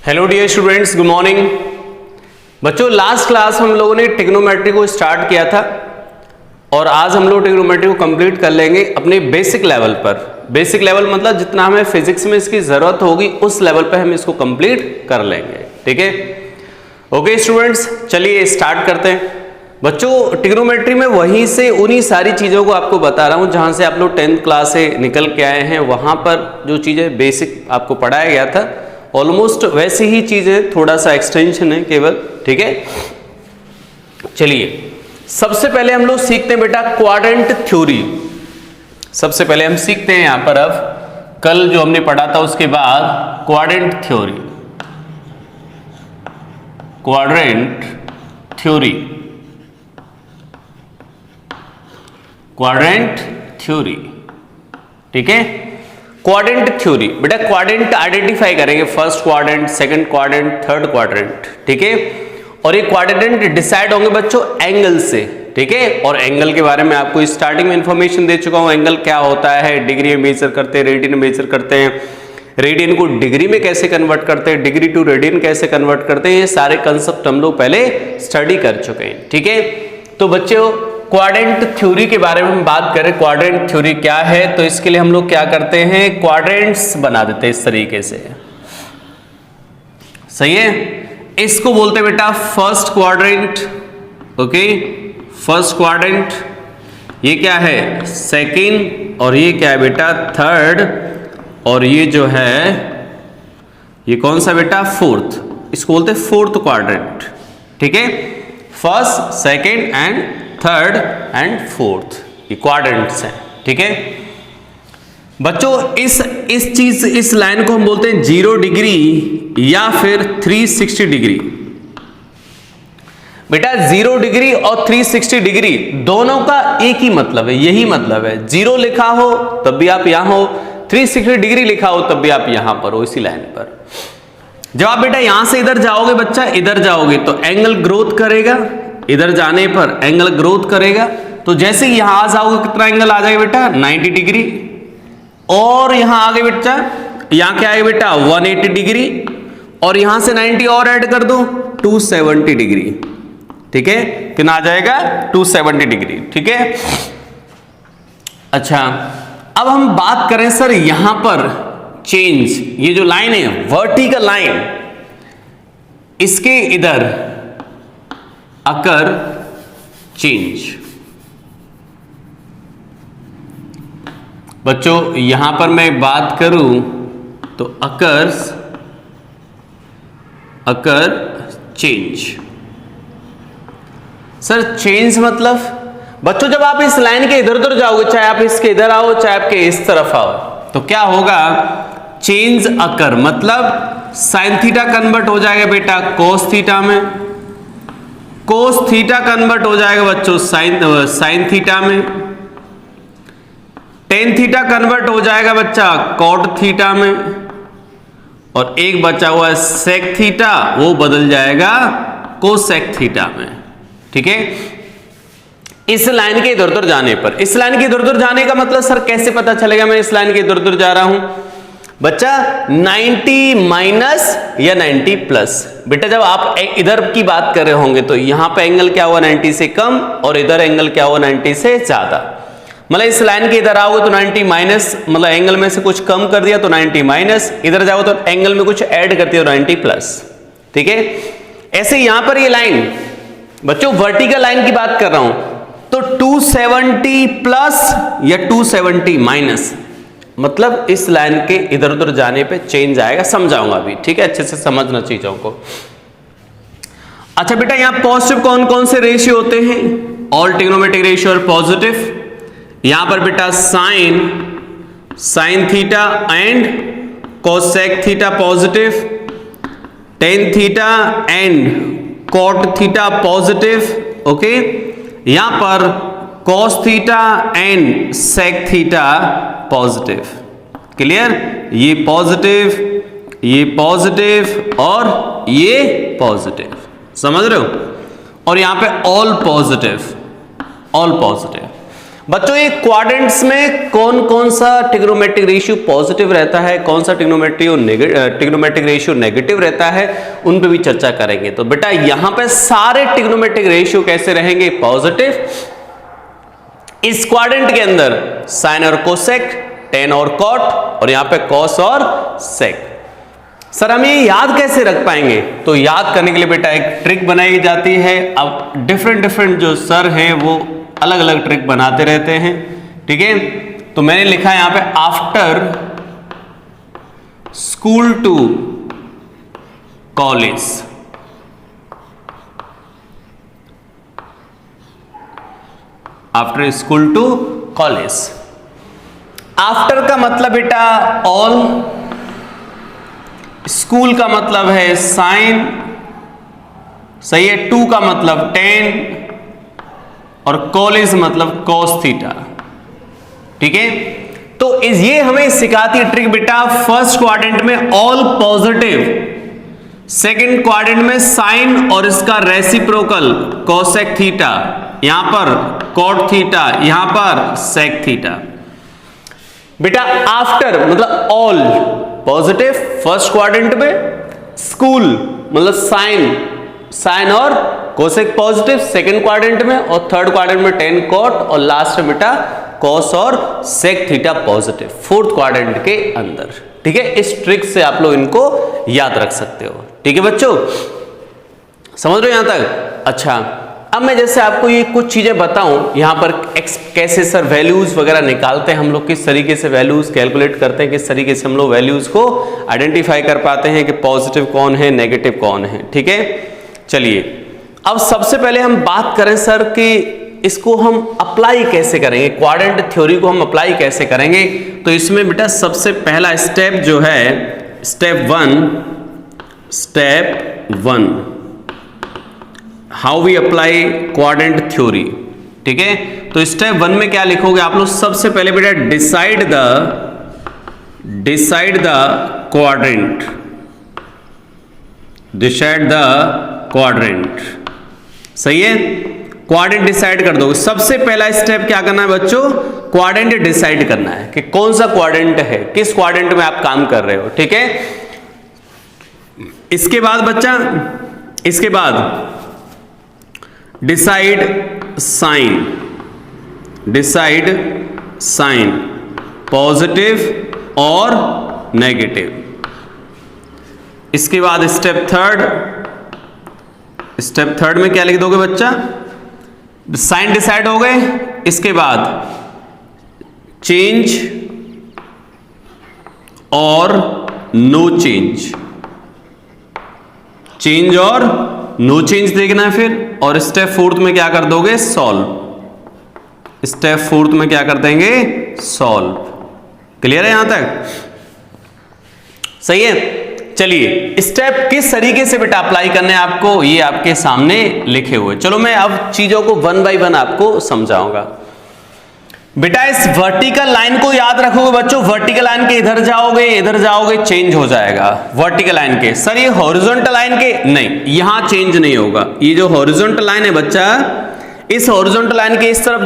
Hello dear students, good morning. बच्चों, last class हम लोगों ने ट्रिग्नोमेट्री को स्टार्ट किया था और आज हम लोग ट्रिग्नोमेट्री को कंप्लीट कर लेंगे अपने बेसिक लेवल पर। बेसिक लेवल मतलब जितना हमें फिजिक्स में इसकी जरूरत होगी उस लेवल पर हम इसको कंप्लीट कर लेंगे। ठीक है, ओके स्टूडेंट्स, चलिए स्टार्ट करते हैं। बच्चों, ट्रिग्नोमेट्री में वहीं से उन्हीं सारी चीज़ों को आपको बता रहा हूँ जहाँ से आप लोग 10th क्लास से निकल के आए हैं। वहाँ पर जो चीज़ें बेसिक आपको पढ़ाया गया था ऑलमोस्ट वैसी ही चीजें, थोड़ा सा एक्सटेंशन है केवल। ठीक है, चलिए सबसे पहले हम लोग सीखते हैं बेटा क्वाड्रेंट थ्योरी। सबसे पहले हम सीखते हैं यहां पर, अब कल जो हमने पढ़ा था उसके बाद quadrant theory. Quadrant theory, quadrant theory. ठीक है, क्वाड्रेंट थ्योरी बेटा, क्वाड्रेंट आइडेंटिफाई करेंगे, first quadrant, second quadrant, third quadrant. ठीक है, और ये क्वाड्रेंट डिसाइड होंगे बच्चों एंगल से। ठीक है, और एंगल के बारे में आपको स्टार्टिंग में इंफॉर्मेशन दे चुका हूं। एंगल क्या होता है, डिग्री में मेजर करते हैं, रेडियन में मेजर करते हैं, रेडियन को डिग्री में कैसे कन्वर्ट करते हैं, डिग्री टू रेडियन कैसे कन्वर्ट करते हैं, ये सारे कंसेप्ट हम लोग पहले स्टडी कर चुके हैं। ठीक है, तो बच्चों क्वाड्रेंट थ्योरी के बारे में हम बात करें, क्वाड्रेंट थ्योरी क्या है, तो इसके लिए हम लोग क्या करते हैं, क्वाड्रेंट्स बना देते हैं इस तरीके से। सही है, इसको बोलते हैं बेटा first quadrant. Okay, first quadrant, ये क्या है सेकंड, और ये क्या है बेटा थर्ड, और ये जो है ये कौन सा बेटा फोर्थ। इसको बोलते हैं फोर्थ क्वाड्रेंट। ठीक है, first, second and third and fourth, ये क्वाड्रेंट्स हैं। ठीक है बच्चों, इस लाइन को हम बोलते हैं 0 डिग्री या फिर 360 डिग्री। बेटा 0 डिग्री और 360 डिग्री दोनों का एक ही मतलब है, यही मतलब है। 0 लिखा हो तब भी आप यहां हो, 360 डिग्री लिखा हो तब भी आप यहां पर हो, इसी लाइन पर। जब आप बेटा यहां से इधर जाओगे बच्चा, इधर जाओगे तो एंगल ग्रोथ करेगा, इधर जाने पर एंगल ग्रोथ करेगा। तो जैसे ही यहां आ जाओगे कितना एंगल आ जाएगा बेटा 90 डिग्री, और यहां आगे बेटा यहां क्या आएगा बेटा 180 डिग्री, और यहां से 90 और ऐड कर दो 270 डिग्री। ठीक है, कितना आ जाएगा 270 डिग्री। ठीक है, अच्छा अब हम बात करें सर यहां पर चेंज, ये जो लाइन है वर्टिकल लाइन, इसके इधर अकर चेंज। बच्चों यहां पर मैं बात करूं तो अकर चेंज। सर चेंज मतलब बच्चों जब आप इस लाइन के इधर उधर जाओगे, चाहे आप इसके इधर आओ चाहे आपके इस तरफ आओ, तो क्या होगा चेंज अकर, मतलब साइन थीटा कन्वर्ट हो जाएगा बेटा कोस थीटा में, कोस थीटा कन्वर्ट हो जाएगा बच्चों साइन थीटा में, टेन थीटा कन्वर्ट हो जाएगा बच्चा कॉट थीटा में, और एक बचा हुआ है सेक थीटा, वो बदल जाएगा कोसेक थीटा में। ठीक है, इस लाइन के इधर उधर जाने पर, इस लाइन के इधर उधर जाने का मतलब सर कैसे पता चलेगा मैं इस लाइन के इधर उधर जा रहा हूं बच्चा 90 माइनस या 90 प्लस। बेटा जब आप इधर की बात कर रहे होंगे तो यहां पे एंगल क्या हुआ 90 से कम, और इधर एंगल क्या हुआ 90 से ज्यादा। मतलब इस लाइन के इधर आओगे तो 90 माइनस, मतलब एंगल में से कुछ कम कर दिया तो 90 माइनस, इधर जाओ तो एंगल में कुछ ऐड कर दिया तो 90 प्लस। ठीक है, ऐसे यहां पर ये लाइन बच्चों वर्टिकल लाइन की बात कर रहा हूं तो 270 प्लस या 270 माइनस, मतलब इस लाइन के इधर उधर जाने पे चेंज आएगा। समझाऊंगा अभी, ठीक है, अच्छे से समझना चीजों को। अच्छा बेटा यहां पॉजिटिव कौन कौन से रेशियो होते हैं, ऑल ट्रिग्नोमेट्रिक रेशियो और पॉजिटिव। यहां पर बेटा sine theta and cosec theta positive, tan theta and cot theta positive. Okay, यहां पर cos theta and sec theta positive. Clear, ये पॉजिटिव और ये पॉजिटिव, समझ रहे हो, और यहां पे ऑल पॉजिटिव। बच्चों ये क्वाड्रेंट्स में कौन कौन सा ट्रिग्नोमेट्रिक रेशियो पॉजिटिव रहता है, कौन सा ट्रिग्नोमेट्रिक रेशियो नेगेटिव रहता है, उन पे भी चर्चा करेंगे। तो बेटा यहां पे सारे ट्रिग्नोमेट्रिक रेशियो कैसे रहेंगे, पॉजिटिव। इस क्वाड्रेंट के अंदर साइन और कोसेक, टेन और कॉट, और यहां पे कॉस और सेक। सर हम ये याद कैसे रख पाएंगे, तो याद करने के लिए बेटा एक ट्रिक बनाई जाती है। अब डिफरेंट जो सर हैं वो अलग अलग ट्रिक बनाते रहते हैं, ठीक है। तो मैंने लिखा है यहां पे after school to college. After school to college. After का मतलब बेटा ऑल, स्कूल का मतलब है साइन, सही है, टू का मतलब 10 और कॉलेज मतलब cos थीटा, ठीक है। तो ये हमें सिखाती है ट्रिक बेटा, फर्स्ट क्वाड्रेंट में ऑल पॉजिटिव, सेकंड क्वाड्रेंट में साइन और इसका रेसिप्रोकल कोसेक थीटा, यहां पर कॉट थीटा, यहां पर सेक थीटा। बेटा आफ्टर मतलब ऑल पॉजिटिव फर्स्ट क्वाड्रेंट में, स्कूल मतलब साइन और कोसेक पॉजिटिव सेकंड क्वाड्रेंट में, और थर्ड क्वाड्रेंट में 10 कॉट, और लास्ट में बेटा कॉस और sec theta positive fourth quadrant के अंदर, ठीक है। इस ट्रिक से आप लोग इनको याद रख सकते हो, ठीक है बच्चों, समझ रहे हो यहां तक। अच्छा अब मैं जैसे आपको ये कुछ चीजें बताऊं, यहां पर कैसे सर वैल्यूज वगैरह निकालते हैं हम लोग, किस तरीके से वैल्यूज कैलकुलेट करते हैं, किस तरीके से हम लोग वैल्यूज को आइडेंटिफाई कर पाते हैं कि पॉजिटिव कौन है नेगेटिव कौन है, ठीक है। चलिए अब सबसे पहले हम बात करें सर कि इसको हम अप्लाई कैसे करेंगे, क्वाड्रेंट थ्योरी को हम अप्लाई कैसे करेंगे। तो इसमें बेटा सबसे पहला स्टेप जो है step one, how we apply quadrant theory, ठीक है। तो स्टेप 1 में क्या लिखोगे आप लोग, सबसे पहले बेटा डिसाइड द क्वाड्रेंट, सही है, क्वाड्रेंट डिसाइड कर दोगे। सबसे पहला स्टेप क्या करना है बच्चों, क्वाड्रेंट डिसाइड करना है कि कौन सा क्वाड्रेंट है, किस क्वाड्रेंट में आप काम कर रहे हो, ठीक है। इसके बाद बच्चा, इसके बाद डिसाइड साइन पॉजिटिव और नेगेटिव। इसके बाद स्टेप थर्ड में क्या लिख दोगे बच्चा, साइन डिसाइड हो गए, इसके बाद चेंज और नो चेंज, चेंज और नो चेंज देखना है फिर। और स्टेप 4 में क्या कर दोगे, सॉल्व। स्टेप 4 में क्या कर देंगे, सॉल्व। क्लियर है यहां तक, सही है। चलिए स्टेप किस तरीके से बेटा अप्लाई करने हैं आपको, ये आपके सामने लिखे हुए। चलो मैं अब चीजों को 1 बाय 1 आपको समझाऊंगा। बेटा इस वर्टिकल लाइन को याद रखोगे बच्चों, वर्टिकल लाइन के इधर जाओगे चेंज हो जाएगा। वर्टिकल लाइन के सर ये हॉरिजॉन्टल लाइन के नहीं, यहां चेंज नहीं होगा। ये जो हॉरिजॉन्टल लाइन है बच्चा, इस हॉरिजॉन्टल लाइन के इस तरफ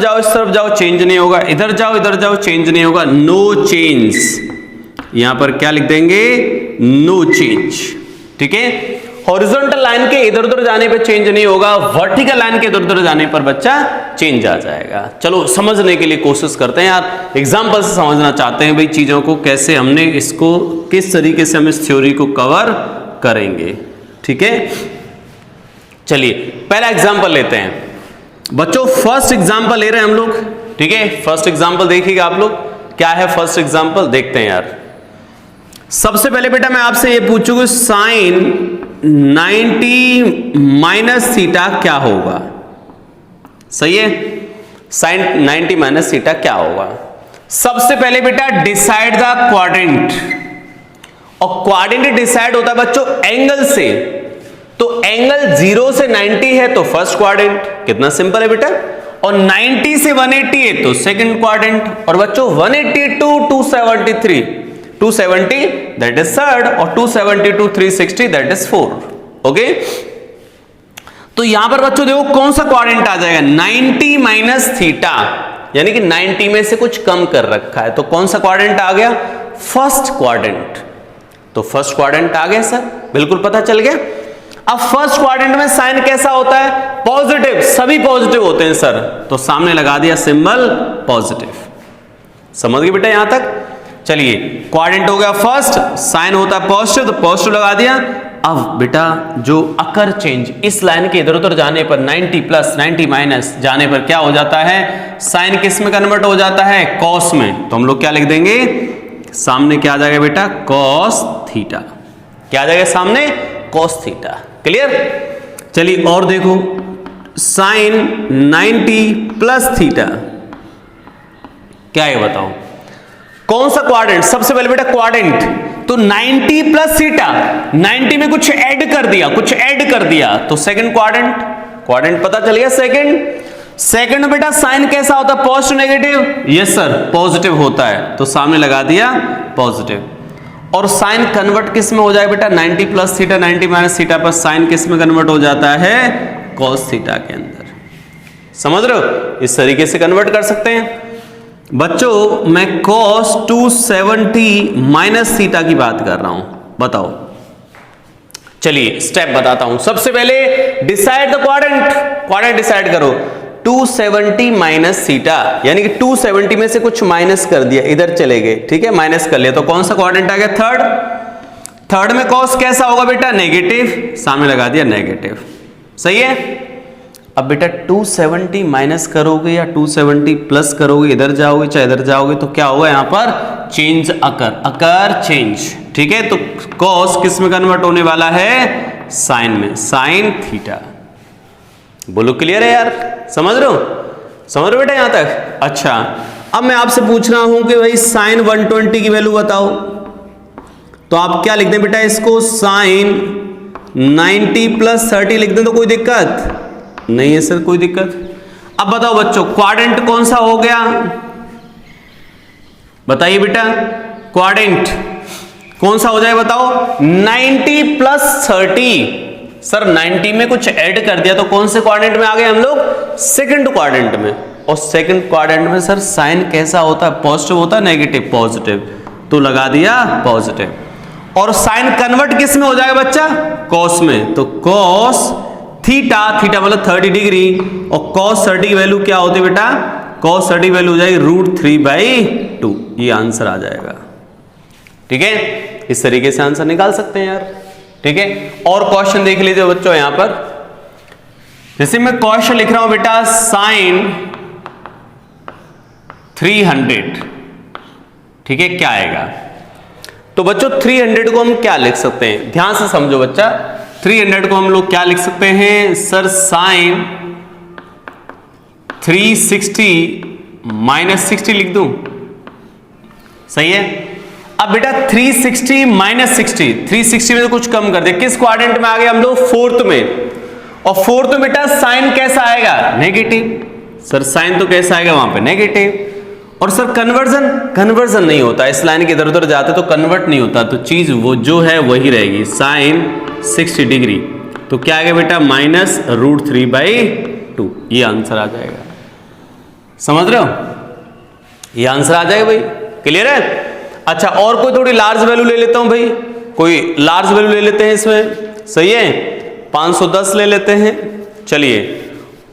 जाओ चेंज नहीं होगा, इधर जाओ चेंज नहीं होगा, नो चेंज। यहां पर क्या लिख देंगे, नो चेंज, ठीक है। हॉरिजॉन्टल लाइन के इधर उधर जाने पे चेंज नहीं होगा, वर्टिकल लाइन के इधर उधर जाने पर बच्चा चेंज आ जाएगा। चलो समझने के लिए कोशिश करते हैं यार, एग्जांपल से समझना चाहते हैं भाई चीजों को, कैसे हमने इसको किस तरीके से हम इस थ्योरी को कवर करेंगे, ठीक है। चलिए पहला एग्जांपल लेते हैं बच्चों, फर्स्ट एग्जांपल ले रहे हैं हम लोग, ठीक है। फर्स्ट एग्जांपल देखिएगा आप लोग, क्या है फर्स्ट एग्जांपल, देखते हैं यार। सबसे पहले बेटा मैं आपसे ये पूछूंगा, साइन 90 माइनस थीटा क्या होगा, सही है। साइन 90 माइनस थीटा क्या होगा। सबसे पहले बेटा डिसाइड द क्वाड्रेंट, और क्वाड्रेंट डिसाइड होता है बच्चों एंगल से। तो एंगल 0 से 90 है तो फर्स्ट क्वाड्रेंट, कितना सिंपल है बेटा। और 90 से 180 है तो सेकंड क्वाड्रेंट, और बच्चों 180 टू 273, 270 दैट इज थर्ड, और 270 to 360 that is fourth, okay. तो यहां पर बच्चों देखो कौन सा क्वाड्रेंट आ जाएगा, 90 माइनस थीटा, यानी कि 90 में से कुछ कम कर रखा है, तो कौन सा क्वाड्रेंट आ गया? First quadrant. तो फर्स्ट क्वाड्रेंट आ गया सर, बिल्कुल पता चल गया। अब फर्स्ट क्वाड्रेंट में साइन कैसा होता है? पॉजिटिव, सभी पॉजिटिव होते हैं सर, तो सामने लगा दिया सिंबल पॉजिटिव। समझ गए बेटा यहां तक? चलिए, क्वाड्रेंट हो गया फर्स्ट, साइन होता है पॉजिटिव, तो पॉजिटिव लगा दिया। अब बेटा जो अकर चेंज इस लाइन के इधर उधर जाने पर 90 प्लस 90 माइनस जाने पर क्या हो जाता है? साइन किस में कन्वर्ट हो जाता है? कॉस में। तो हम लोग क्या लिख देंगे? सामने क्या आ जाएगा बेटा? Cos theta. क्या आ जाएगा सामने? Cos theta. क्लियर? चलिए और देखो, साइन 90 प्लस थीटा क्या है बताओ? कौन सा क्वाड्रेंट? सबसे पहले बेटा क्वाड्रेंट, तो 90 प्लस थीटा, 90 में कुछ ऐड कर दिया, कुछ ऐड कर दिया, तो सेकंड क्वाड्रेंट। क्वाड्रेंट पता चल गया सेकंड। सेकंड में बेटा साइन कैसा होता है? Positive negative? Yes sir, positive होता है, तो सामने लगा दिया पॉजिटिव। और साइन कन्वर्ट किस में हो जाए बेटा? 90 प्लस थीटा 90 माइनस थीटा पर साइन किस में कन्वर्ट हो जाता है? कॉस थीटा के अंदर। समझ रहे हो? इस तरीके से कन्वर्ट कर सकते हैं बच्चों। मैं cos 270 माइनस थीटा की बात कर रहा हूं, बताओ। चलिए स्टेप बताता हूं। सबसे पहले decide the quadrant, quadrant decide करो। 270 माइनस थीटा, यानी कि 270 में से कुछ माइनस कर दिया, इधर चले गए, ठीक है, माइनस कर लिया, तो कौन सा क्वाड्रेंट आ गया? थर्ड। थर्ड में कॉस कैसा होगा बेटा? नेगेटिव, सामने लगा दिया नेगेटिव। सही है? अब बेटा 270 माइनस करोगे या 270 प्लस करोगे, इधर जाओगे चाहे इधर जाओगे, तो क्या होगा यहां पर? चेंज अकर, अकर चेंज, ठीक है। तो कॉस किस में कन्वर्ट होने वाला है? साइन में, साइन थीटा। बोलो क्लियर है यार? समझ रहे हो? समझ रहे हो बेटा यहां तक? अच्छा, अब मैं आपसे पूछ रहा हूं कि भाई साइन 120 की वैल्यू बताओ, तो आप क्या लिख दें बेटा इसको? साइन 90 प्लस 30 लिख दें तो कोई दिक्कत नहीं है सर, कोई दिक्कत। अब बताओ बच्चों, क्वाड्रेंट कौन सा हो गया? बताइए बेटा, क्वाड्रेंट कौन सा हो जाए बताओ? 90 प्लस 30। सर 90 में कुछ ऐड कर दिया, तो कौन से क्वाड्रेंट में आ गए हम लोग? सेकंड क्वाड्रेंट में। और सेकंड क्वाड्रेंट में सर साइन कैसा होता है? पॉजिटिव होता है, नेगेटिव? पॉजिटिव, तो लगा दिया पॉजिटिव। और साइन कन्वर्ट किस में हो जाएगा बच्चा? कॉस में, तो कॉस थीटा, थीटा मतलब 30 डिग्री, और cos 30 की वैल्यू क्या होती है बेटा? cos 30 वैल्यू हो जाएगी √3/2। ये आंसर आ जाएगा, ठीक है। इस तरीके से आंसर निकाल सकते हैं यार, ठीक है। और क्वेश्चन देख लीजिए बच्चों यहां पर, जैसे मैं क्वेश्चन लिख रहा हूं बेटा, साइन 300, ठीक है, क्या आएगा? तो बच्चों 300 को हम क्या लिख सकते हैं? ध्यान से समझो बच्चा, 300 को हम लोग क्या लिख सकते हैं? सर साइन 360 माइनस 60 लिख दूं, सही है। अब बेटा 360 माइनस 60, 360 में तो कुछ कम कर दिया, किस क्वाड्रेंट में आ गए हम लोग? फोर्थ में। और फोर्थ में बेटा साइन कैसा आएगा? नेगेटिव। सर साइन तो कैसा आएगा वहां पे? नेगेटिव। और सर कन्वर्जन, कन्वर्जन नहीं होता, इस लाइन के इधर उधर जाते तो कन्वर्ट नहीं होता, तो चीज वो जो है वही रहेगी, साइन 60 डिग्री। तो क्या आएगा बेटा? माइनस √3/2। ये आंसर आ जाएगा। समझ रहे हो? ये आंसर आ जाएगा भाई, क्लियर है? अच्छा, और कोई थोड़ी लार्ज वैल्यू ले लेता हूं भाई, कोई लार्ज वैल्यू ले लेते हैं इसमें, सही है। 510 ले लेते हैं। चलिए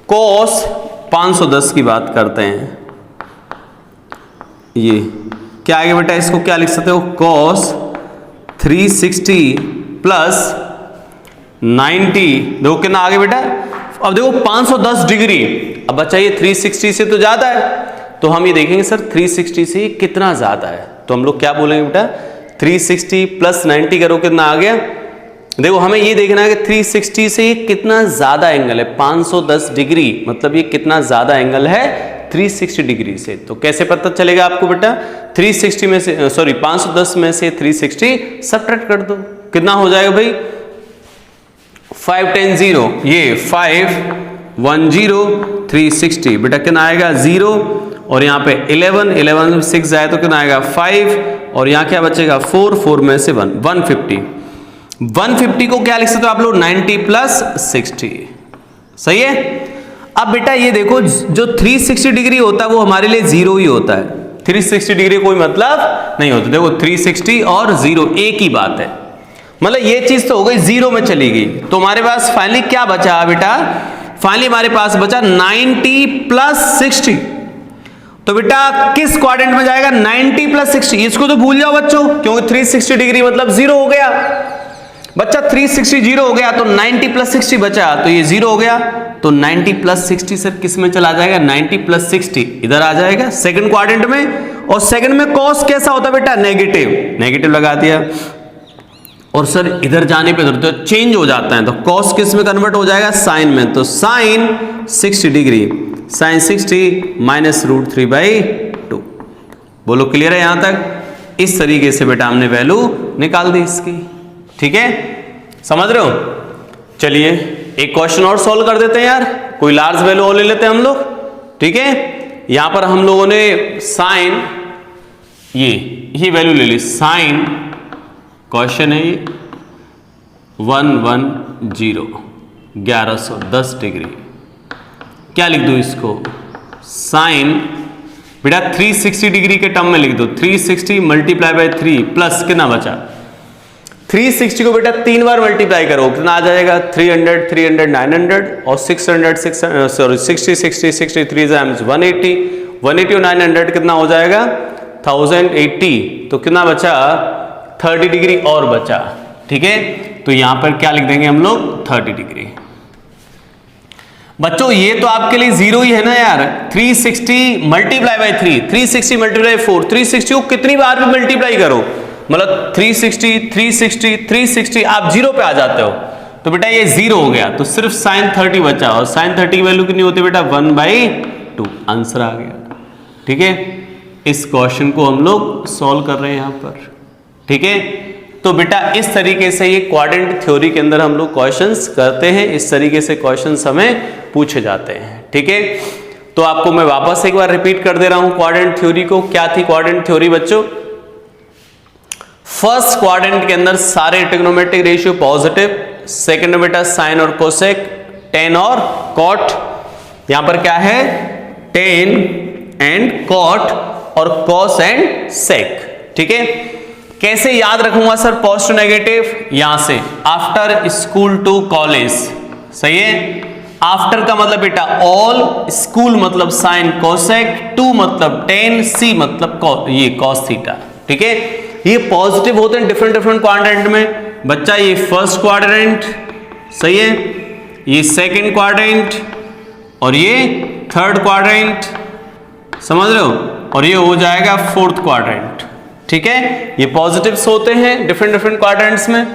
cos 510 की बात करते हैं। ये क्या आएगा बेटा? इसको क्या लिख सकते हो? cos 360 प्लस 90, देखो कितना आगे बेटा? अब देखो 510 डिग्री। अब बच्चा ये 360 से तो ज्यादा है, तो हम ये देखेंगे सर 360 से कितना ज्यादा है, तो हम लोग क्या बोलेंगे बेटा? 360 प्लस 90 करो, कितना आ गया? देखो हमें ये देखना है कि 360 से कितना ज्यादा एंगल है। 510 डिग्री मतलब ये कितना ज्यादा एंगल है 360 डिग्री से। तो कैसे पता चलेगा आपको बेटा? 360 में से 510 में से 360 सब्ट्रैक्ट कर दो, कितना हो जाएगा भाई? 5 10 0, ये 5 1 0 360 बेटा कितना आएगा? 0। और यहाँ पे 11 में 6 जाए तो कितना आएगा? 5। और यहाँ क्या बचेगा? 4 में से 1 150 को क्या लिख सकते हो आप लोग? 90 प्लस 60, सही है। अब बेटा ये देखो, जो 360 डिग्री होता है वो हमारे लिए 0 ही होता है। 360 डिग्री कोई मतलब नहीं होता। देखो 360 और 0 एक ही बात है, मतलब ये चीज तो हो गई 0 में चली गई। तो हमारे पास फाइनली क्या बचा बेटा? फाइनली हमारे पास बचा 90 प्लस 60। तो बेटा किस क्वाड्रेंट में जाएगा? 90 प्लस 60। इसको तो भूल जाओ बच्चों, क्योंकि 360 डिग्री मतलब 0 हो गया बच्चा। 360 0 हो गया तो 90 प्लस 60 बचा, तो ये 0 हो गया। तो 90 प्लस 60 सर किस में चला जाएगा? 90 प्लस 60 इधर आ जाएगा सेकंड क्वाड्रेंट में। और सेकंड में कॉस कैसा होता है बेटा? नेगेटिव। नेगेटिव लगा दिया। और सर इधर जाने पे तो चेंज हो जाता है, तो कॉस किस में कन्वर्ट हो जाएगा? साइन में। तो साइन 60 डिग्री, साइन 60 माइनस √3/2। बोलो क्लियर है यहां तक? इस तरीके से बेटा हमने वैल्यू निकाल दी इसकी। ठीक है, समझ रहे हो? चलिए एक क्वेश्चन और सॉल्व कर देते हैं यार, कोई लार्ज वैल्यू और ले लेते हैं हम लोग। ठीक है, यहां पर हम लोगों ने साइन ये वैल्यू ले ली। साइन क्वेश्चन है ये 110 1110 डिग्री। क्या लिख दूं इसको? साइन बेटा 360 डिग्री के टर्म में लिख दो। 360 मल्टीप्लाई बाय 3 प्लस कितना बचा? 360 को बेटा 3 बार मल्टीप्लाई करो, कितना आ जाएगा? 300 300 900 और 600 सॉरी 60 60 63 टाइम्स 180 180 और 900 कितना हो जाएगा? 1080। तो कितना बचा? 30 डिग्री और बचा। ठीक है, तो यहां पर क्या लिख देंगे हम लोग? 30 डिग्री। बच्चों ये तो आपके लिए 0 ही है ना यार। 360 मल्टीप्लाई बाय 3, 360 मल्टीप्लाई 4, 360 को कितनी बार भी मल्टीप्लाई करो, मतलब 360 360 360 आप 0 पे आ जाते हो। तो बेटा ये 0 हो गया, तो सिर्फ साइन 30 बचा। और साइन 30 की वैल्यू कितनी होती है बेटा? 1/2। आंसर आ गया। ठीक है, इस क्वेश्चन को हम लोग सॉल्व कर रहे हैं यहां पर। ठीक है, तो बेटा इस तरीके से ये क्वाड्रेंट थ्योरी के अंदर हम लोग क्वेश्चंस करते हैं। इस तरीके से क्वेश्चंस हमें पूछे जाते हैं। ठीक है, तो आपको मैं वापस एक बार रिपीट कर दे रहा हूं क्वाड्रेंट थ्योरी को। क्या थी क्वाड्रेंट थ्योरी बच्चों? फर्स्ट क्वाड्रेंट के अंदर सारे ट्रिग्नोमेट्रिक रेशियो पॉजिटिव। सेकंड में बेटा साइन और कोसेक, टेन और कॉट। यहां पर क्या है? टेन एंड कॉट और कॉस एंड सेक। ठीक है, कैसे याद रखूंगा सर पॉजिटिव नेगेटिव? यहां से आफ्टर स्कूल टू कॉलेज। सही है, आफ्टर का मतलब बेटा ऑल, स्कूल मतलब साइन कोसेक, टू मतलब टेन, सी मतलब ये कॉस थीटा। ठीक है, ये पॉजिटिव होते हैं डिफरेंट डिफरेंट क्वाड्रेंट में बच्चा। ये फर्स्ट क्वाड्रेंट, सही है, ये सेकंड क्वाड्रेंट और ये थर्ड क्वाड्रेंट, समझ रहे हो? और ये हो जाएगा फोर्थ क्वाड्रेंट। ठीक है, ये पॉजिटिव्स होते हैं डिफरेंट डिफरेंट क्वाड्रेंट्स में।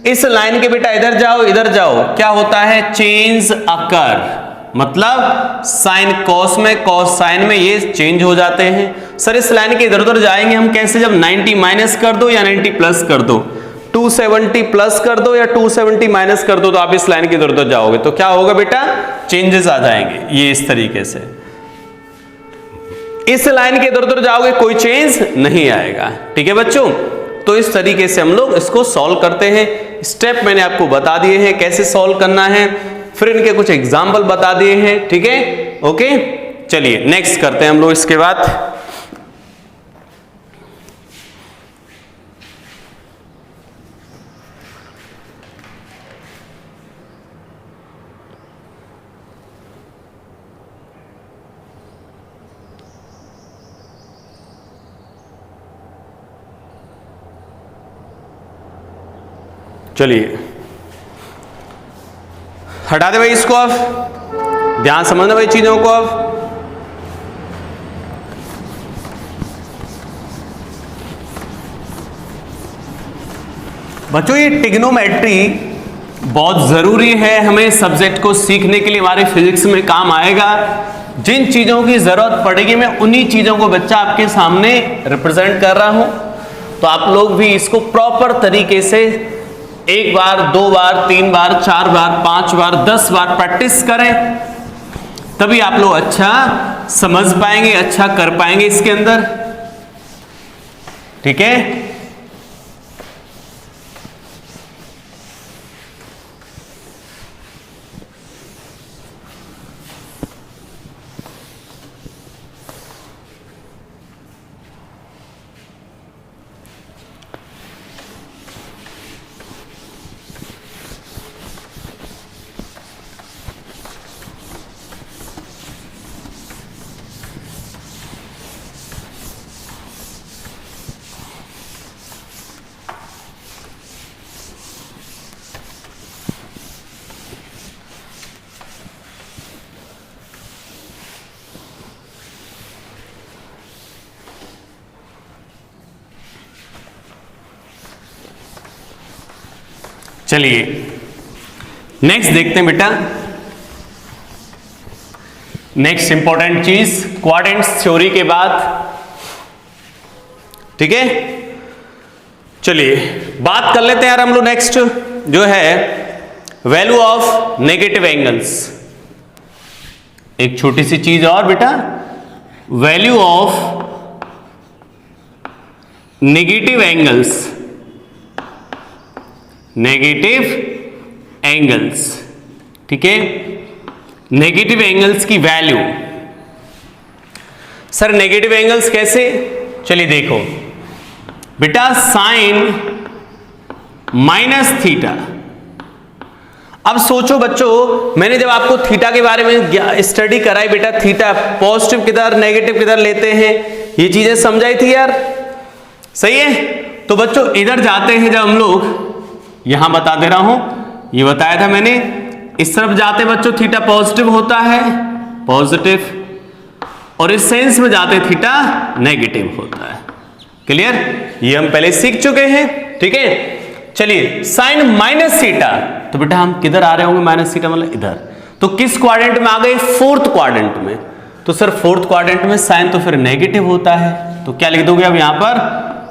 इस लाइन के बेटा इधर जाओ इधर जाओ, क्या होता है? चेंज अकर, मतलब साइन कॉस में कॉस साइन में ये चेंज हो जाते हैं। सर इस लाइन के इधर उधर जाएंगे हम कैसे? जब 90 माइनस कर दो या 90 प्लस कर दो, 270 प्लस कर दो या 270 माइनस कर दो, तो आप इस लाइन के इधर उधर जाओगे तो क्या होगा बेटा? चेंजेस आ जाएंगे ये इस तरीके से। इस लाइन के इधर उधर जाओगे कोई चेंज नहीं आएगा। ठीक है बच्चों, तो इस तरीके से हम लोग इसको सॉल्व करते हैं। स्टेप मैंने आपको बता दिए हैं कैसे सॉल्व करना है, फिर इनके कुछ एग्जाम्पल बता दिए हैं। ठीक है, ओके, चलिए नेक्स्ट करते हैं हम लोग इसके बाद। चलिए हटा दे भाई इसको, अब ध्यान समझना भाई चीजों को। अब बच्चों ये ट्रिग्नोमेट्री बहुत जरूरी है हमें सब्जेक्ट को सीखने के लिए, हमारे फिजिक्स में काम आएगा। जिन चीजों की जरूरत पड़ेगी मैं उन्हीं चीजों को बच्चा आपके सामने रिप्रेजेंट कर रहा हूं, तो आप लोग भी इसको प्रॉपर तरीके से 1 बार 2 बार 3 बार 4 बार 5 बार 10 बार प्रैक्टिस करें, तभी आप लोग अच्छा समझ पाएंगे, अच्छा कर पाएंगे इसके अंदर। ठीक है, चलिए नेक्स्ट देखते हैं बेटा, नेक्स्ट इंपॉर्टेंट चीज क्वाड्रेंट्स थ्योरी के बाद, ठीक है। चलिए बात कर लेते हैं यार हम लोग नेक्स्ट जो है वैल्यू ऑफ नेगेटिव एंगल्स। एक छोटी सी चीज और बेटा, value of negative angles, negative angles, ठीक है। नेगेटिव एंगल्स की वैल्यू, सर नेगेटिव एंगल्स कैसे, चलिए देखो बेटा, साइन माइनस थीटा। अब सोचो बच्चों, मैंने जब आपको थीटा के बारे में स्टडी कराई बेटा, थीटा पॉजिटिव किधर नेगेटिव किधर लेते हैं, ये चीजें समझाई थी यार, सही है। तो बच्चों इधर जाते हैं जब हम लोग, यहां बता दे रहा हूं, ये बताया था मैंने, इस तरफ जाते बच्चों थीटा पॉजिटिव होता है, पॉजिटिव, और इस सेंस में जाते थीटा नेगेटिव होता है। क्लियर, ये हम पहले सीख चुके हैं, ठीक है। चलिए साइन माइनस थीटा, तो बेटा हम किधर आ रहे होंगे, माइनस थीटा मतलब इधर, तो किस क्वाड्रेंट में आ गए, फोर्थ क्वाड्रेंट में। तो सर फोर्थ क्वाड्रेंट में साइन तो फिर नेगेटिव होता है, तो क्या लिख दोगे अब यहां पर,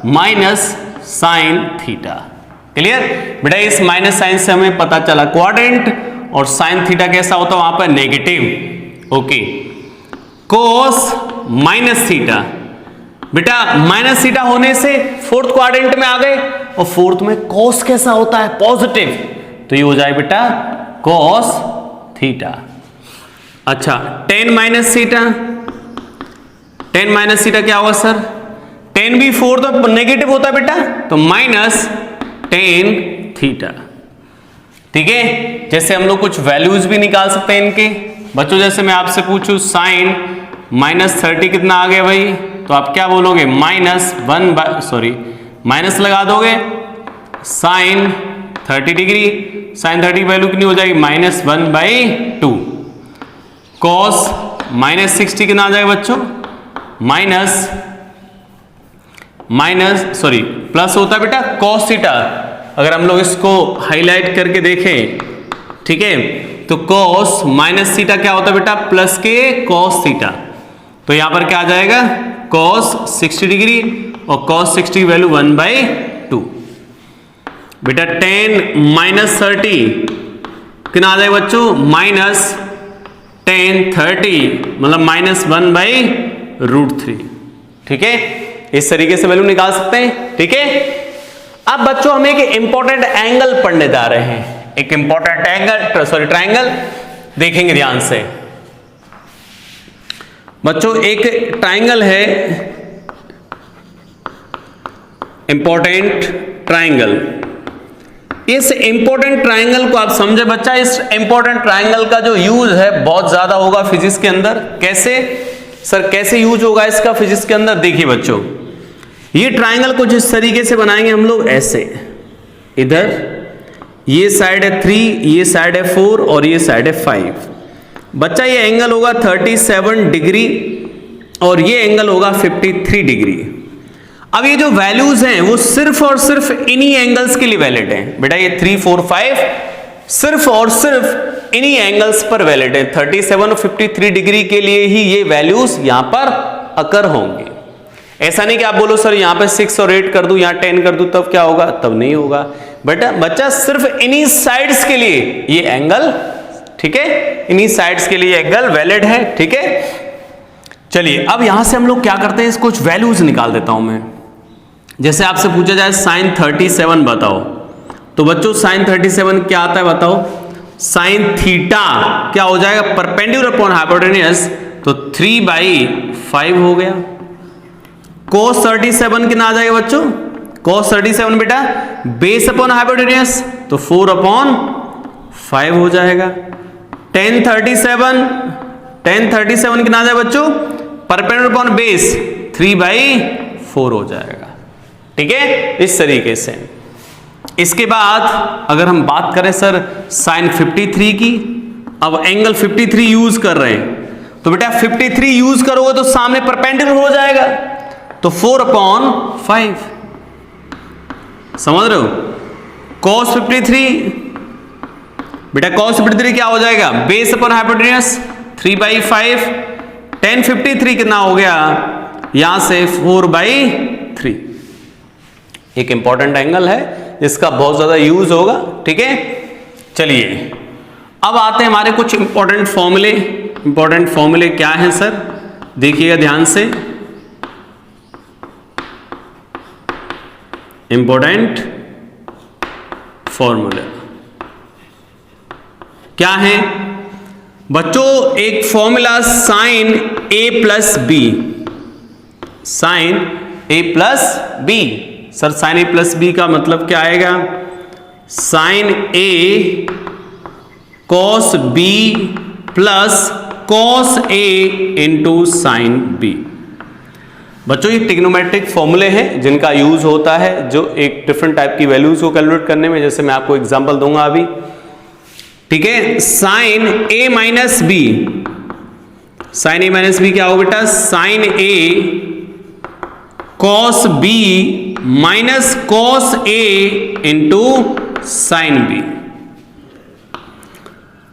माइनस साइन थीटा। क्लियर बेटा, इस माइनस साइन से हमें पता चला क्वाड्रेंट, और साइन थीटा कैसा होता है वहां पर, नेगेटिव। ओके, कोस माइनस थीटा, बेटा माइनस थीटा होने से फोर्थ क्वाड्रेंट में आ गए, और फोर्थ में कोस कैसा होता है, पॉजिटिव, तो ये हो जाए बेटा कोस थीटा। अच्छा ten minus theta, ten minus theta क्या होगा सर, टेन भी फोर्थ में नेगेटिव होता है बेटा, तो माइनस टेन थीटा, ठीक है। जैसे हम लोग कुछ वैल्यूज भी निकाल सकते हैं इनके बच्चों, जैसे मैं आपसे पूछूं साइन माइनस 30 कितना आ गया भाई, तो आप क्या बोलोगे, माइनस माइनस लगा दोगे, साइन 30 डिग्री, साइन 30 वैल्यू कितनी हो जाएगी, -1/2। कॉस -60 कितना आ जाएगा बच्चों, प्लस होता है बेटा कॉस थीटा। अगर हम लोग इसको हाईलाइट करके देखें, ठीक है, तो कॉस माइनस थीटा क्या होता है बेटा, प्लस के कॉस थीटा, तो यहां पर क्या आ जाएगा, कॉस 60 डिग्री, और कॉस 60 की वैल्यू 1/2। बेटा 10 माइनस 30 कितना आ जाएगा बच्चों, -10 30 मतलब -1/√3, ठीक है। इस तरीके से वैल्यू निकाल सकते हैं, ठीक है। अब बच्चों हम एक इंपॉर्टेंट एंगल पढ़ने जा रहे हैं, एक इंपॉर्टेंट एंगल ट्रायंगल देखेंगे ध्यान से बच्चों। एक ट्रायंगल है इंपॉर्टेंट ट्रायंगल, इस इंपॉर्टेंट ट्रायंगल को आप समझे बच्चा, इस इंपॉर्टेंट ट्रायंगल का जो यूज है बहुत ज्यादा होगा फिजिक्स के अंदर। कैसे सर, कैसे यूज होगा इसका फिजिक्स के अंदर, देखिए बच्चों, ये ट्रायंगल कुछ इस तरीके से बनाएंगे हम लोग, ऐसे, इधर ये साइड है 3, ये साइड है 4, और ये साइड है 5। बच्चा ये एंगल होगा 37 डिग्री, और ये एंगल होगा 53 डिग्री। अब ये जो वैल्यूज हैं वो सिर्फ और सिर्फ इन्हीं एंगल्स के लिए वैलिड हैं बेटा, ये 3, 4, 5 सिर्फ और सिर्फ इन्हीं एंगल्स पर वैलिड है। 37 और 53 डिग्री के लिए ही ये वैल्यूज यहां पर अकर होंगे। ऐसा नहीं कि आप बोलो सर यहां पे 6 और 8 कर दूं, यहां 10 कर दूं, तब क्या होगा, तब नहीं होगा बेटा। बच्चा सिर्फ इन्हीं साइड्स के लिए ये एंगल, ठीक है, इन्हीं साइड्स के लिए एंगल वैलिड है, ठीक है। चलिए अब यहां से हम लोग क्या करते हैं, कुछ वैल्यूज निकाल देता हूं मैं। जैसे आपसे पूछा जाए साइन 37 बताओ, तो बच्चों साइन 37 क्या आता है बताओ, साइन थीटा क्या हो जाएगा, परपेंडिकुलर अपॉन हाइपोटेन्यूज, तो 3/5 हो गया। कोस 37 कितना आ जाएगा बच्चों, कोस 37 बेटा बेस अपॉन हाइपोटेन्यूज, तो 4/5 हो जाएगा। tan 37 कितना आ जाएगा बच्चों, परपेंडिकुलर अपॉन बेस 3/4 हो जाएगा, ठीक है। इस तरीके से इसके बाद अगर हम बात करें सर साइन 53 की, अब एंगल 53 यूज कर रहे हैं, तो बेटा 53 यूज करोगे तो सामने परपेंडिकुलर हो जाएगा, तो 4/5, समझ रहे हो। cos 53, बेटा cos 53 क्या हो जाएगा, बेस अपॉन हाइपोटेन्यूज 3/5, tan 53 कितना हो गया, यहां से 4/3। एक इंपॉर्टेंट एंगल है, इसका बहुत ज्यादा यूज होगा, ठीक है। चलिए अब आते हैं हमारे कुछ इंपॉर्टेंट फॉर्मूले। इंपॉर्टेंट फॉर्मूले क्या हैं सर, देखिएगा ध्यान से। इंपॉर्टेंट फॉर्मूले क्या है बच्चों, एक फॉर्मूला साइन ए प्लस बी, साइन ए प्लस बी। सर साइन ए प्लस बी का मतलब क्या आएगा, sign A cos B plus cos A into sine B. बच्चों ये ट्रिग्नोमेट्रिक फॉर्मूले हैं जिनका यूज होता है जो एक डिफरेंट टाइप की वैल्यूज को कैलकुलेट करने में, जैसे मैं आपको एग्जांपल दूंगा अभी, ठीक है। साइन ए माइनस बी, साइन ए माइनस बी क्या हो बेटा, sign A cos B minus cos A into sine B.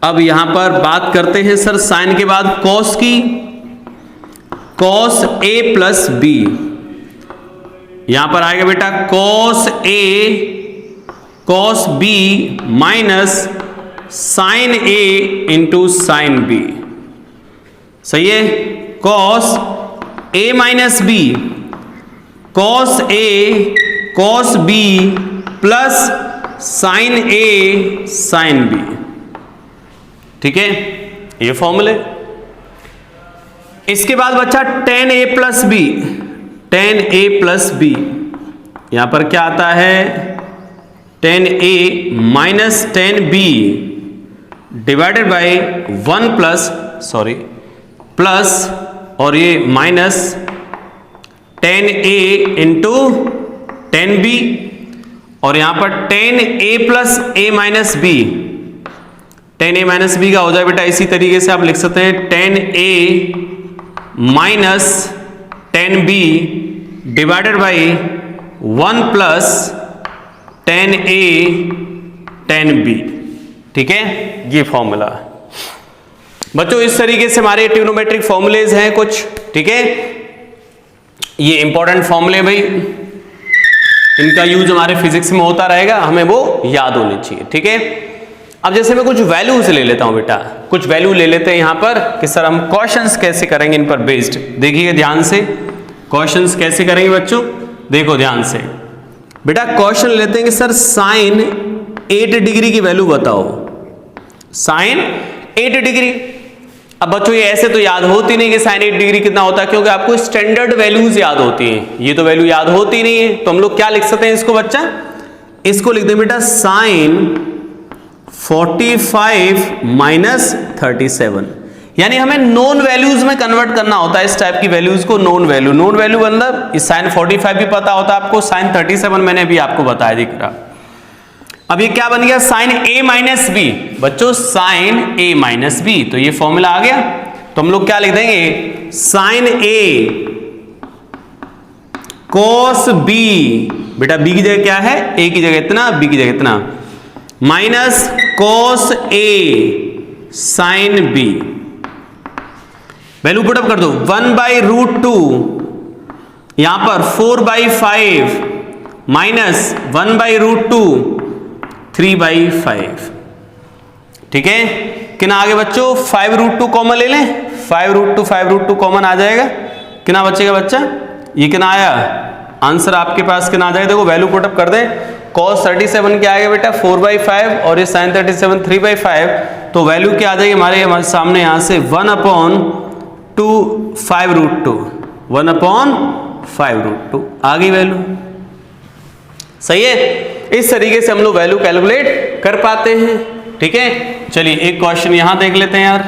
अब यहां पर बात करते हैं सर साइन के बाद कॉस की, कॉस ए प्लस बी, यहां पर आएगा बेटा cos A cos B minus sine A into sine B. सही है, cos A minus B cos A cos B plus sine A sine B, ठीक है, ये फॉर्मूले। इसके बाद बच्चा tan A plus B, tan A plus B, यहां पर क्या आता है, tan A minus tan B divided by 1 plus sorry plus और ये minus tan A into tan B, और यहां पर ten A plus A minus B, tan A minus B का हो जाए बेटा इसी तरीके से आप लिख सकते हैं tan A minus tan B divided by 1 plus tan A tan B, ठीक है, ये फॉर्मूला। बच्चों इस तरीके से हमारे ट्रिग्नोमेट्रिक फॉर्मूलेज हैं कुछ, ठीक है, ये इंपॉर्टेंट फॉर्मूले भाई, इनका यूज हमारे फिजिक्स में होता रहेगा, हमें वो याद होनी चाहिए, ठीक है। अब जैसे मैं कुछ वैल्यूज ले लेता हूं बेटा, कुछ वैल्यू ले लेते हैं यहां पर कि सर हम क्वेश्चंस कैसे करेंगे इन पर बेस्ड। देखिए ध्यान से, क्वेश्चंस कैसे करेंगे बच्चों, देखो ध्यान से बेटा। क्वेश्चन लेते हैं कि सर साइन 8 डिग्री की वैल्यू बताओ, साइन 8 डिग्री। अब बच्चों ये ऐसे तो याद होती नहीं कि साइन 8 डिग्री कितना होता है, क्योंकि आपको स्टैंडर्ड वैल्यूज याद होती हैं, ये तो वैल्यू याद होती नहीं है। तो हम लोग क्या लिख सकते हैं इसको बच्चा, इसको लिख दें बेटा साइन 45 माइनस 37, यानी हमें नॉन वैल्यूज में कन्वर्ट करना होता है इस टाइप की वैल्यूज को, नॉन वैल्यू। नॉन वैल्यू मतलब इस साइन 45 भी पता होता है आपको, साइन 37 मैंने भी आपको बताया दिख रहा। अब ये क्या बन गया, साइन ए माइनस बी। बच्चों साइन ए माइनस बी, तो ये फॉर्मूला आ गया। तो हम लोग क्या लिख देंगे, साइन ए कॉस बी, बेटा बी की जगह क्या है, ए की जगह इतना, बी की जगह इतना, minus cos A sine B. Value put up कर दो, 1/√2, यहां पर 4/5 माइनस 1/√2 3/5, ठीक है। कितना आगे बच्चों, 5√2 कॉमन ले लें, 5√2 कॉमन आ जाएगा, कितना बचेगा बच्चा, ये कितना आया, आंसर आपके पास कितना आ जाएगा, देखो वैल्यू पुटअप कर दें। cos 37 क्या आएगा बेटा 4/5 और ये sin 37 3/5, तो वैल्यू क्या आ जाएगी हमारे सामने यहां से 1/2 5√2, 1/5√2 आ गई वैल्यू। सही है, इस तरीके से हम लोग वैल्यू कैलकुलेट कर पाते हैं, ठीक है। चलिए एक क्वेश्चन यहां देख लेते हैं यार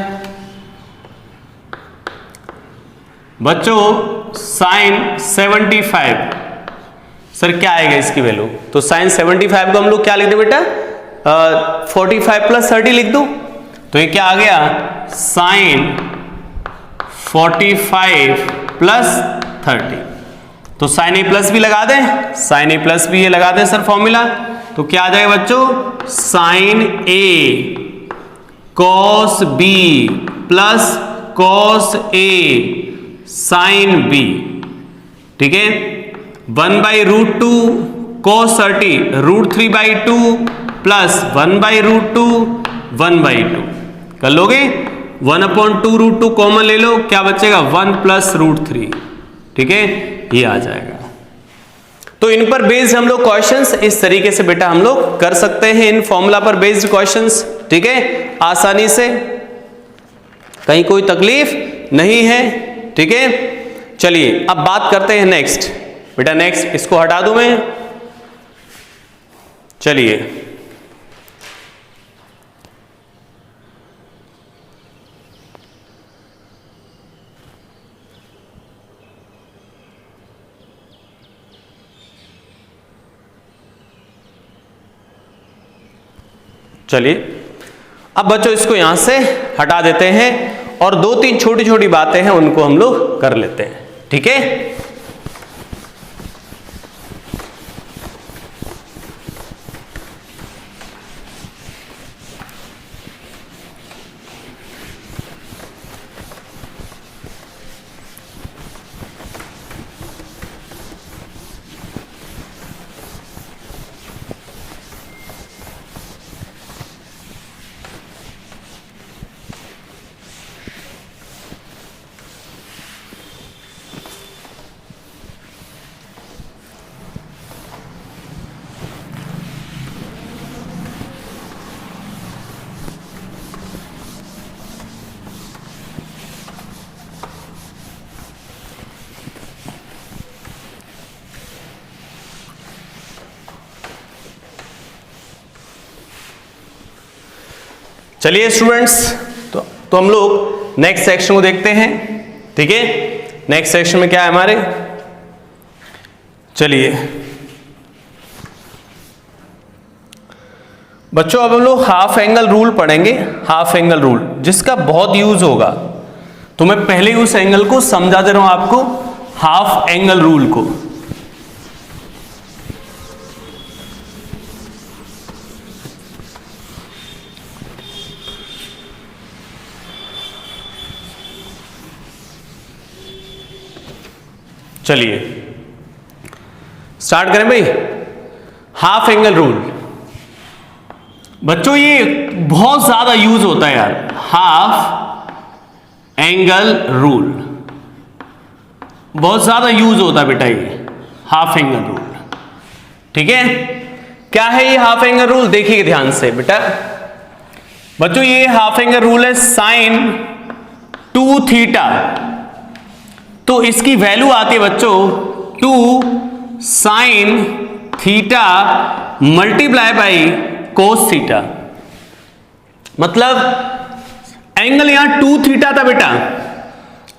बच्चों, sin 75, सर क्या आएगा इसकी वैल्यू, तो sin 75 को हम लोग क्या लिख दे बेटा, 45 + 30 लिख दो, तो ये क्या आ गया, sin 45 + 30, तो sin a+ भी लगा दें, sin a+ भी ये लगा दें सर फॉर्मूला, तो क्या आ जाएगा बच्चों, sign A cos B plus cos A sine B, ठीक है। 1/√2 cos 30 √3/2 प्लस 1/√2 1/2 कर लोगे। 1/2√2 कॉमन ले लो, क्या बचेगा 1 + √3, ठीक है, ये आ जाएगा। तो इन पर बेस्ड हम लोग क्वेश्चंस इस तरीके से बेटा हम लोग कर सकते हैं, इन फॉर्मूला पर बेस्ड क्वेश्चंस, ठीक है, आसानी से, कहीं कोई तकलीफ नहीं है, ठीक है। चलिए अब बात करते हैं नेक्स्ट बेटा, नेक्स्ट इसको हटा दूं मैं, चलिए अब बच्चों इसको यहां से हटा देते हैं और 2-3 छोटी छोटी बातें हैं उनको हम लोग कर लेते हैं, ठीक है। चलिए स्टूडेंट्स, तो हम लोग नेक्स्ट सेक्शन को देखते हैं, ठीक है। नेक्स्ट सेक्शन में क्या है हमारे, चलिए बच्चों अब हम लोग हाफ एंगल रूल पढ़ेंगे। हाफ एंगल रूल जिसका बहुत यूज होगा, तो मैं पहले उस एंगल को समझा दे रहा हूं आपको, हाफ एंगल रूल को। चलिए स्टार्ट करें भाई। हाफ एंगल रूल बच्चों ये बहुत ज्यादा यूज होता है यार, हाफ एंगल रूल बहुत ज्यादा यूज होता है बेटा, ये हाफ एंगल रूल, ठीक है। क्या है ये हाफ एंगल रूल, देखिए ध्यान से बेटा। बच्चों ये हाफ एंगल रूल है साइन 2θ, तो इसकी वैल्यू आती है बच्चों 2 sin theta multiply by cos theta. मतलब एंगल यहां 2θ था बेटा,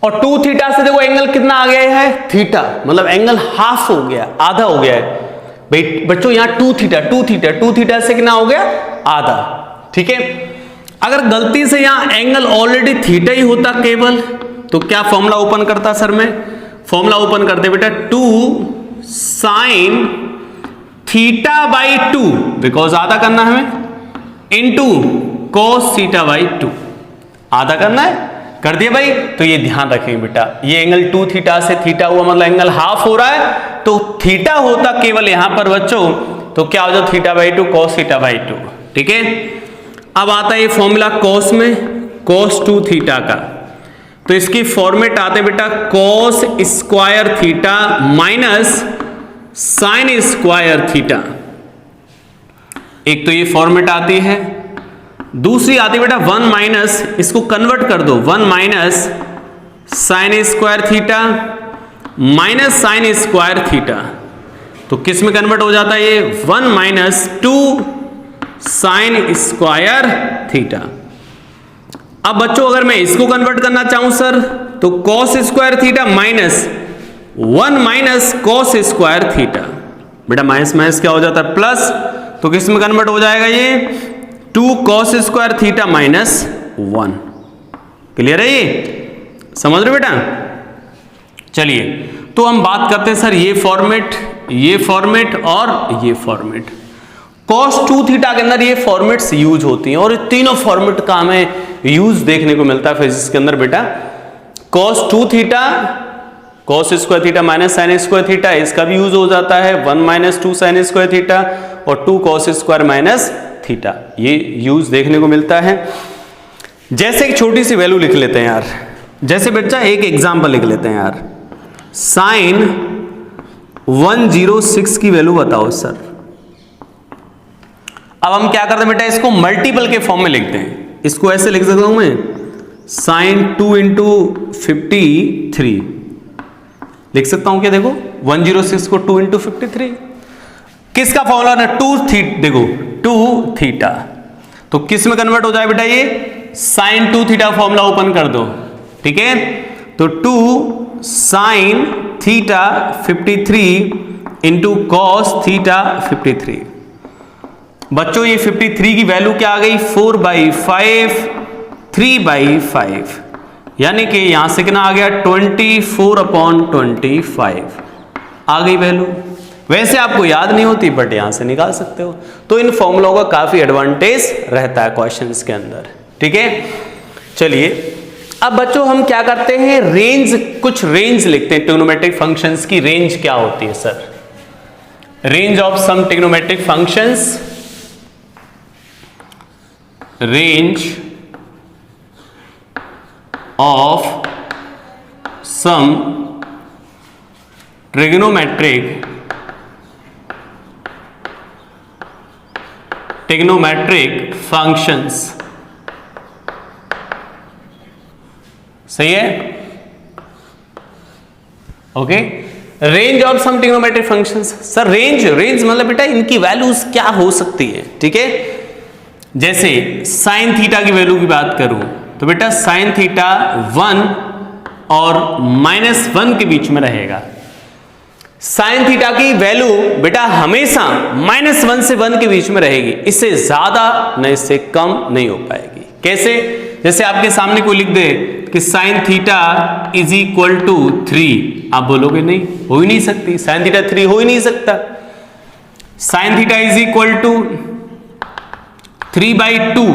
और 2θ से देखो एंगल कितना आ गया है थीटा, मतलब एंगल हाफ हो गया, आधा हो गया है भाई बच्चों। यहां 2θ से कितना हो गया, आधा, ठीक है। अगर गलती से यहां एंगल ऑलरेडी थीटा ही होता केवल, तो क्या फॉर्मूला ओपन करता सर, मैं फॉर्मूला ओपन करते बेटा 2 sin θ/2, बिकॉज आधा करना है हमें, इनटू cos θ/2, आधा करना है, कर दिया भाई। तो ये ध्यान रखेंगे बेटा, ये एंगल 2θ से थीटा हुआ, मतलब एंगल हाफ हो रहा है, तो थीटा होता केवल यहां पर बच्चों, तो क्या हो जाता θ/2 cos θ/2, ठीक है। अब आता है ये फॉर्मूला cos में, cos 2θ का, तो इसकी फॉर्मेट आते बेटा cos square theta minus sine square theta. एक तो ये फॉर्मेट आती है, दूसरी आती है बेटा 1 माइनस, इसको कन्वर्ट कर दो 1 minus sine square theta minus sine square theta, तो किस में कन्वर्ट हो जाता है ये 1 माइनस 2 साइन स्क्वायर थीटा। अब बच्चों अगर मैं इसको कन्वर्ट करना चाहूं सर, तो cos square theta minus 1 minus cos square theta, बेटा माइनस माइनस क्या हो जाता है प्लस, तो किस में कन्वर्ट हो जाएगा ये 2 cos square theta minus 1। Clear है ये, समझ रहे बेटा। चलिए तो हम बात करते हैं सर ये फॉर्मेट और ये फॉर्मेट। cos 2 थीटा के अंदर ये फॉर्मेट्स यूज होती हैं और तीनों फॉर्मेट का हमें यूज देखने को मिलता है फिजिक्स के अंदर बेटा। cos 2 theta cos square theta minus sine square theta, इसका भी यूज हो जाता है 1 माइनस 2 साइन स्क्वायर थीटा और 2 cos स्क्वायर माइनस थीटा, ये यूज देखने को मिलता है। जैसे एक छोटी सी वैल्यू लिख लेते हैं यार, जैसे बच्चा एक एग्जांपल लिख लेते हैं यार, साइन 106 की वैल्यू बताओ सर। अब हम क्या करते हैं बेटा, इसको मल्टीपल के फॉर्म में लिखते हैं। इसको ऐसे लिख सकता हूं मैं, साइन 2 इंटू 53 लिख सकता हूं क्या, देखो 106 को 2 इंटू 53, किसका फॉर्मूला ना 2 थीटा, देखो 2 थीटा, तो किस में कन्वर्ट हो जाए बेटा ये, साइन 2 थीटा फॉर्मूला ओपन कर दो, ठीक है। तो 2 sine theta 53 into cos theta 53। बच्चों ये 53 की वैल्यू क्या आ गई, 4/5 3/5, यानी कि यहां से कितना आ गया 24/25 आ गई वैल्यू। वैसे आपको याद नहीं होती बट यहां से निकाल सकते हो। तो इन फॉर्मूलों का काफी एडवांटेज रहता है क्वेश्चंस के अंदर, ठीक है। चलिए अब बच्चों हम क्या करते हैं, रेंज, कुछ रेंज लिखते हैं। ट्रिग्नोमेट्रिक फंक्शंस की रेंज क्या होती है sir, range of some trigonometric functions, रेंज of some trigonometric functions, सही है, okay. Range of some trigonometric functions, sir range मतलब बेटा इनकी वैल्यूज क्या हो सकती है, ठीक है। जैसे साइन थीटा की वैल्यू की बात करूं तो बेटा साइन थीटा 1 और -1 के बीच में रहेगा। साइन थीटा की वैल्यू बेटा हमेशा -1 से 1 के बीच में रहेगी, इससे ज्यादा न इससे कम नहीं हो पाएगी। कैसे, जैसे आपके सामने कोई लिख दे कि sine theta is equal to 3, आप बोलोगे नहीं, हो ही नहीं सकती, साइन थीटा 3 हो ही नहीं सकता। Sine theta is equal to 3/2,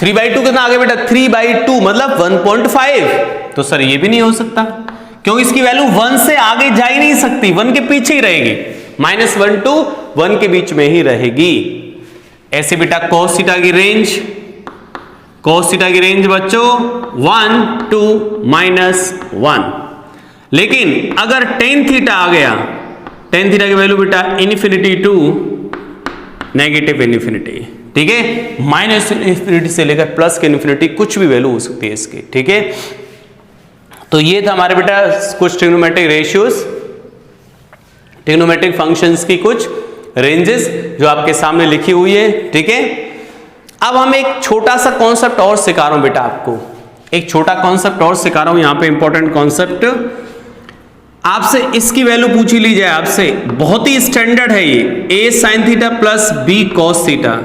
3/2 कितना आ गया बेटा, 3/2 मतलब 1.5, तो सर ये भी नहीं हो सकता क्योंकि इसकी वैल्यू 1 से आगे जा ही नहीं सकती, 1 के पीछे ही रहेगी, -1 to 1 के बीच में ही रहेगी। ऐसे बेटा cos थीटा की रेंज बच्चों 1 to -1, लेकिन अगर tan थीटा आ गया, tan थीटा की वैल्यू बेटा इन्फिनिटी टू नेगेटिव इन्फिनिटी, ठीक है, -इन्फिनिटी से लेकर प्लस के इन्फिनिटी कुछ भी वैल्यू हो सकती है इसकी, ठीक है। तो ये था हमारे बेटा कुछ ट्रिग्नोमेट्रिक रेशियोज, ट्रिग्नोमेट्रिक फंक्शंस की कुछ रेंजेस जो आपके सामने लिखी हुई है, ठीक है। अब हम एक छोटा सा कॉन्सेप्ट और सिखा रहा हूं बेटा आपको, एक छोटा कॉन्सेप्ट और सिखा रहा हूं यहां पे, इंपॉर्टेंट कॉन्सेप्ट। आपसे इसकी वैल्यू पूछी ली जाए आपसे, बहुत ही स्टैंडर्ड है ये, a sin theta plus b cos theta,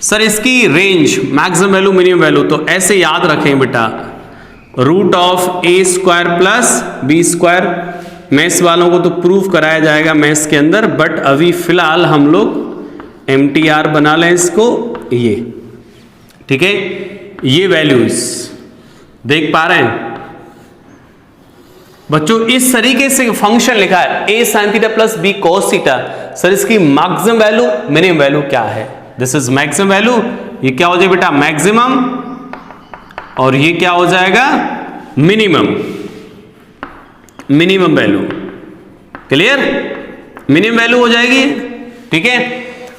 sir इसकी range maximum value minimum value, तो ऐसे याद रखें बेटा, root of a square plus b square. Maths वालों को तो प्रूफ कराया जाएगा मैथ्स के अंदर, बट अभी फिलहाल हम लोग MTR बना लें इसको, ये ठीक है। ये वैल्यूज देख पा रहे हैं बच्चों, इस तरीके से फंक्शन लिखा है a sin theta plus b cos theta, sir इसकी मैक्सिमम वैल्यू मिनिमम वैल्यू क्या है, दिस इज मैक्सिमम वैल्यू, ये क्या हो जाएगा बेटा मैक्सिमम, और ये क्या हो जाएगा minimum value, clear, minimum value हो जाएगी, ठीक है।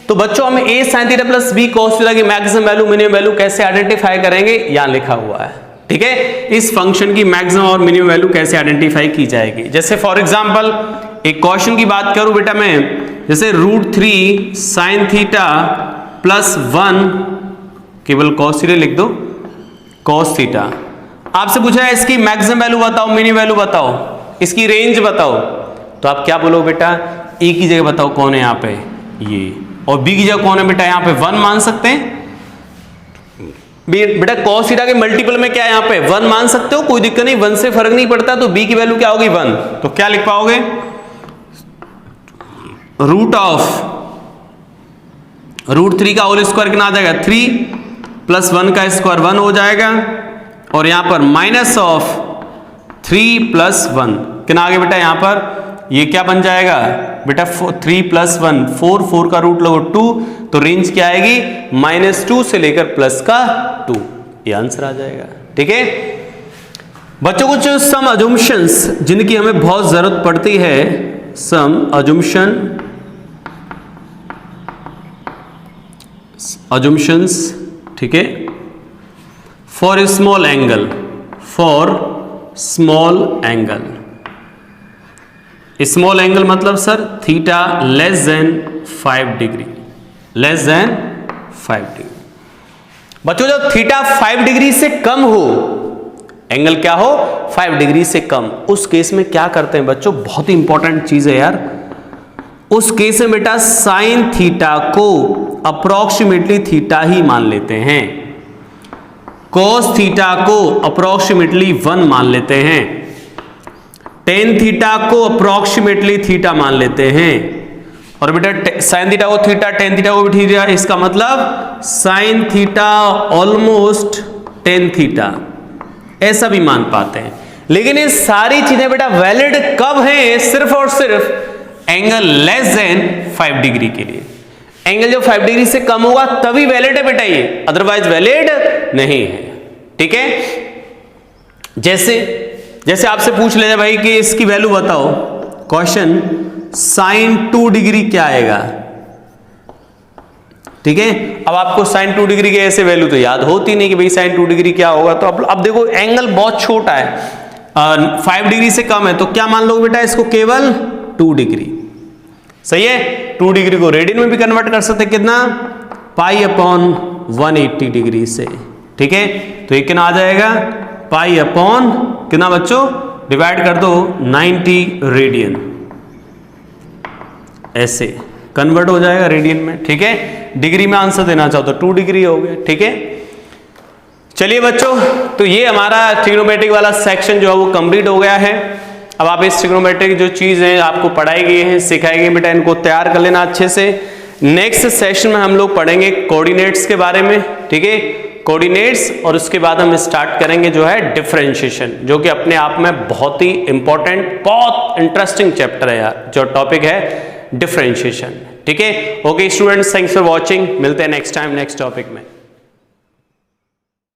तो बच्चों हम a sin theta plus b cos theta की मैक्सिमम वैल्यू मिनिमम वैल्यू कैसे आइडेंटिफाई करेंगे, यहां लिखा हुआ है, ठीक है। इस फंक्शन की मैक्सिमम और मिनिमम वैल्यू कैसे आइडेंटिफाई की जाएगी, जैसे फॉर एग्जांपल एक क्वेश्चन की बात करूं बेटा मैं, जैसे √3 sin थीटा प्लस 1, केवल cos थीटा लिख दो, cos थीटा। आपसे पूछा है इसकी मैक्सिमम वैल्यू बताओ, मिनिमम वैल्यू बताओ, इसकी रेंज बताओ, तो आप क्या बोलो बेटा, ए की जगह बताओ कौन है यहाँ पे ये, और बी की जगह कौन है बेटा यहाँ पे 1 मान सकते हैं बेटा, cos थीटा के मल्टीपल में क्या है यहाँ पे 1 मान सकते हो, कोई दिक्कत नहीं, 1 से फर्क नहीं पड़ता, तो b की वैल्यू क्या होगी 1, तो क्या लिख पाओगे, रूट ऑफ √3 का होल स्क्वायर कितना आ जाएगा 3 प्लस 1 का स्क्वायर 1 हो जाएगा, और यहां पर माइनस ऑफ 3 प्लस 1 कितना आ गया बेटा, यहां पर ये क्या बन जाएगा बेटा 3 प्लस 1 4, 4 का रूट लगो 2, तो रेंज क्या आएगी -2 से लेकर प्लस का 2, ये आंसर आ जाएगा। ठीक है बच्चों, कुछ सम अजम्पशंस जिनकी हमें बहुत जरूरत पड़ती है, सम अजम्पशंस, ठीक है, for small angle, small angle मतलब sir theta less than 5 degree, less than 5 degree. बच्चों जब थीटा 5 डिग्री से कम हो, एंगल क्या हो 5 डिग्री से कम, उस केस में क्या करते हैं बच्चों, बहुत ही इंपॉर्टेंट चीज है यार, उस केस में बेटा साइन थीटा को अप्रोक्सीमेटली थीटा ही मान लेते हैं, कॉस थीटा को अप्रोक्सीमेटली 1 मान लेते हैं, टेन थीटा को अप्रोक्सीमेटली थीटा मान लेते हैं, और बेटा साइन थीटा को थीटा, टेन थीटा को भी थीटा, इसका मतलब sine theta almost tan theta, ऐसा भी मान पाते हैं। लेकिन ये सारी चीजें बेटा वैलिड कब हैं, सिर्फ और सिर्फ एंगल लेस देन 5 डिग्री के लिए। एंगल जो 5 डिग्री से कम होगा तभी वैलिड है बेटा ये, अदरवाइज वैलिड नहीं है। ठीक है, जैसे आपसे पूछ ले भाई कि इसकी वैल्यू बताओ, क्वेश्चन साइन 2 डिग्री क्या आएगा, ठीक है, अब आपको साइन 2 डिग्री की ऐसे वैल्यू तो याद होती नहीं कि भाई साइन 2 डिग्री क्या होगा, तो अब देखो एंगल बहुत छोटा है, 5 डिग्री से कम है, तो क्या मान लो बेटा इसको केवल 2 डिग्री, सही है। 2 डिग्री को रेडियन में भी कन्वर्ट कर सकते कितना, π/180 डिग्री से, ठीक है, तो ये कितना आ जाएगा π/ कितना बच्चों, डिवाइड कर दो 90 रेडियन, ऐसे कन्वर्ट हो जाएगा रेडियन में। ठीक है, डिग्री में आंसर देना चाहो तो 2 डिग्री हो गया। ठीक है, चलिए बच्चों, तो ये हमारा ट्रिग्नोमेट्रिक वाला सेक्शन जो है वो कंप्लीट हो गया है। अब आप इस ट्रिग्नोमेट्रिक जो चीज है आपको पढ़ाई गई है, सिखाई गई बेटा, इनको तैयार कर लेना अच्छे से। नेक्स्ट सेशन में हम लोग पढ़ेंगे कोऑर्डिनेट्स के बारे में, ठीक है, कोऑर्डिनेट्स, और उसके बाद हम स्टार्ट करेंगे जो है डिफरेंशिएशन, जो कि अपने आप में बहुत ही इंपॉर्टेंट, बहुत इंटरेस्टिंग चैप्टर है यार, जो टॉपिक है डिफरेंशिएशन। ठीक है, okay students, thanks for watching, मिलते हैं नेक्स्ट टाइम नेक्स्ट टॉपिक में।